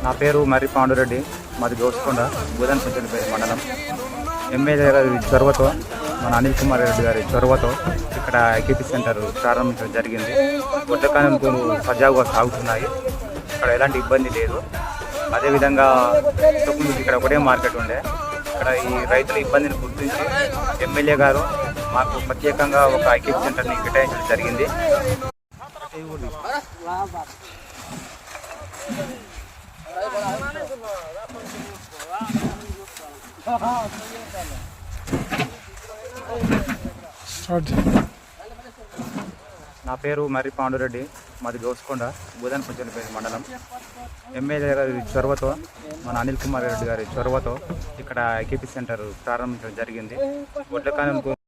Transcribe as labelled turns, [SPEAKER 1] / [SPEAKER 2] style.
[SPEAKER 1] నా పేరు మర్రి పాండురెడ్డి, మాది గోసుకొండ, బుధన్ కుంచెలపల్లి మండలం. ఎమ్మెల్యే గారి చొరవతో, మన అనిల్ కుమార్ రెడ్డి గారి చొరవతో ఇక్కడ ఐకేపీ సెంటర్ ప్రారంభించడం జరిగింది. వడ్ల కానుకలు సజావుగా సాగుతున్నాయి, ఇక్కడ ఎలాంటి ఇబ్బంది లేదు. అదేవిధంగా ఇంతకుముందు ఇక్కడ ఒకటే మార్కెట్ ఉండే, ఇక్కడ ఈ రైతుల ఇబ్బందిని గుర్తించి ఎమ్మెల్యే గారు మాకు ప్రత్యేకంగా ఒక ఐకేపీ సెంటర్ని కేటాయించడం జరిగింది. నా పేరు మర్రి పాండురెడ్డి, మాది గోసుకొండ, బుధన్ కుంచెలపల్లి మండలం. ఎమ్మెల్యే గారి చొరవతో, మన అనిల్ కుమార్ రెడ్డి గారి చొరవతో ఇక్కడ ఐకేపీ సెంటర్ ప్రారంభించడం జరిగింది. వడ్ల కానుకలు